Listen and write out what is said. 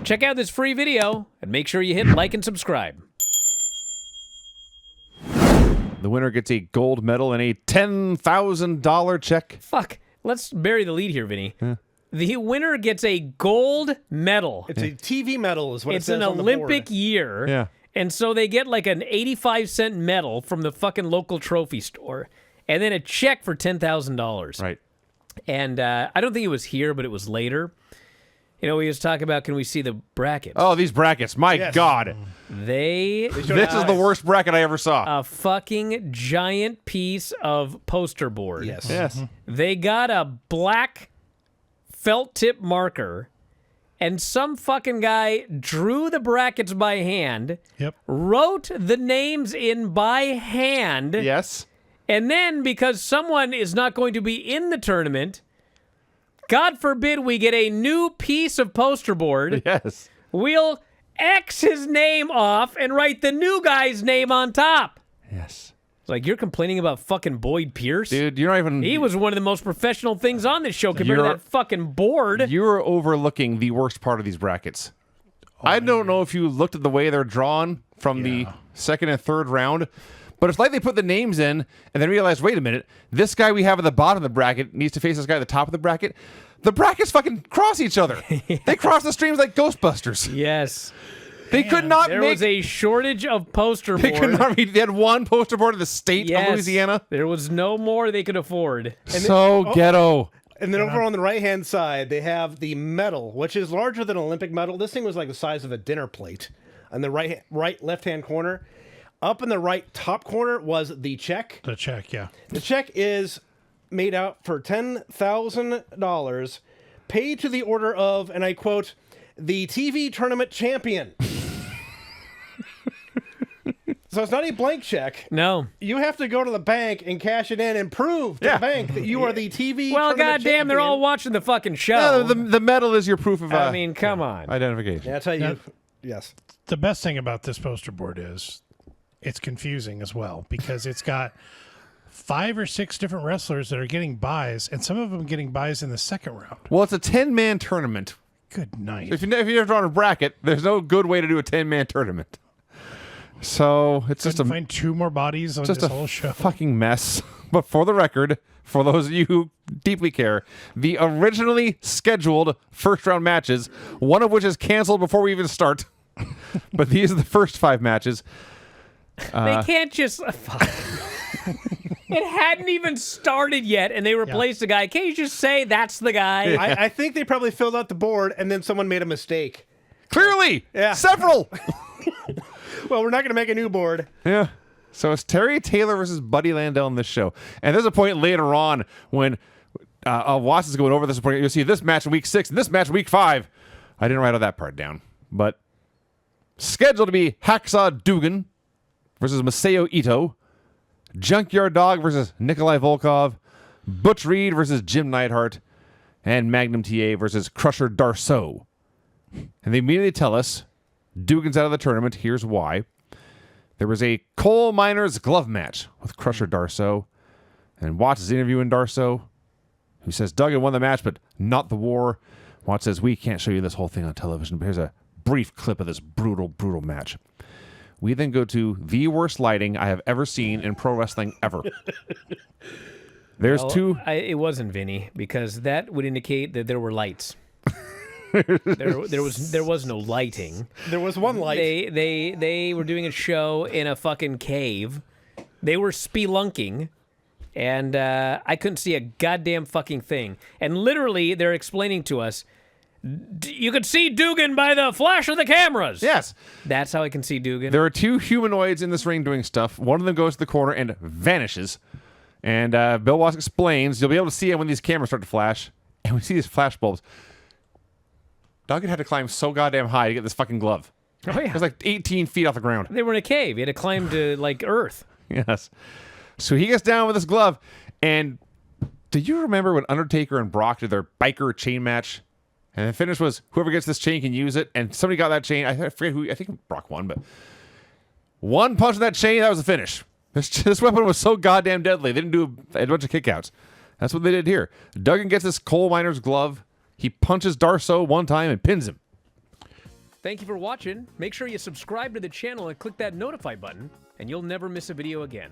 Check out this free video and make sure you hit like and subscribe. The winner gets a gold medal and a $10,000 check. Fuck. Let's bury the lead here, Vinny. The winner gets a gold medal. It's a TV medal is what It's it says an on the Olympic board. year. Yeah. And so they get like an 85-cent medal from the fucking local trophy store. And then a check for $10,000. Right. And I don't think it was here, but it was later. You know, we was talking about, can we see the brackets? Oh, these brackets. My God. This is the worst bracket I ever saw. A fucking giant piece of poster board. Yes. Yes. They got a black felt tip marker, and some fucking guy drew the brackets by hand, wrote the names in by hand, Yes. and then because someone is not going to be in the tournament, God forbid we get a new piece of poster board, Yes. we'll X his name off and write the new guy's name on top. Yes. It's like, you're complaining about fucking Boyd Pierce? Dude, you're not even... He was one of the most professional things on this show compared to that fucking board. You're overlooking the worst part of these brackets. I don't know if you looked at the way they're drawn from the second and third round, but it's like they put the names in and then realized, wait a minute, this guy we have at the bottom of the bracket needs to face this guy at the top of the bracket. The brackets fucking cross each other. They cross the streams like Ghostbusters. Yes. They could not There was a shortage of poster They board. could not read. They had one poster board in the state of Louisiana. There was no more they could afford. Ghetto. And then over on the right-hand side, they have the medal, which is larger than an Olympic medal. This thing was like the size of a dinner plate. On the right left-hand corner. Up in the right top corner was the check. The check, yeah. The check is made out for $10,000, paid to the order of, and I quote, the TV tournament champion. So it's not a blank check. No. You have to go to the bank and cash it in and prove to the bank that you are the TV Well, tournament goddamn, champion. they're all watching the fucking show. Yeah, the medal is your proof of I mean, come on. identification. Yeah, I'll tell you. Yes. The best thing about this poster board is it's confusing as well because it's got 5 or 6 different wrestlers that are getting buys, and some of them getting buys in the second round. Well, it's a 10-man tournament. Good night. If you've ever drawn a bracket, there's no good way to do a 10-man tournament. So it's just find 2 more bodies on this whole show. Fucking mess. But for the record, for those of you who deeply care, the originally scheduled first-round matches, one of which is canceled before we even start, but these are the first 5 matches. They can't just... fuck. It hadn't even started yet, and they replaced the guy. Can't you just say that's the guy? I think they probably filled out the board, and then someone made a mistake. Clearly! Yeah. Several! Well, we're not going to make a new board. Yeah. So it's Terry Taylor versus Buddy Landell in this show. And there's a point later on when Watts is going over this point. You'll see this match in week 6 and this match in week 5. I didn't write all that part down. But scheduled to be Hacksaw Dugan versus Masao Ito. Junkyard Dog versus Nikolai Volkov. Butch Reed versus Jim Neidhart. And Magnum TA versus Crusher Darsow. And they immediately tell us Dugan's out of the tournament. Here's why. There was a coal miner's glove match with Crusher Darsow. And Watts is interviewing Darsow, who says Duggan won the match, but not the war. Watts says, we can't show you this whole thing on television, but here's a brief clip of this brutal, brutal match. We then go to the worst lighting I have ever seen in pro wrestling ever. There's two... It wasn't Vinny, because that would indicate that there were lights. there was no lighting. There was one light. They were doing a show in a fucking cave. They were spelunking, and I couldn't see a goddamn fucking thing. And literally, they're explaining to us, you could see Dugan by the flash of the cameras. Yes. That's how I can see Dugan. There are 2 humanoids in this ring doing stuff. One of them goes to the corner and vanishes. And Bill Watts explains, you'll be able to see him when these cameras start to flash. And we see these flash bulbs. Duggan had to climb so goddamn high to get this fucking glove. Oh, yeah. It was like 18 feet off the ground. They were in a cave. He had to climb to, like, Earth. Yes. So he gets down with this glove. And do you remember when Undertaker and Brock did their biker chain match? And the finish was whoever gets this chain can use it. And somebody got that chain. I forget who. I think Brock won, but one punch in that chain, that was the finish. This weapon was so goddamn deadly. They didn't do a bunch of kickouts. That's what they did here. Duggan gets this coal miner's glove. He punches Darsow one time and pins him. Thank you for watching. Make sure you subscribe to the channel and click that notify button, and you'll never miss a video again.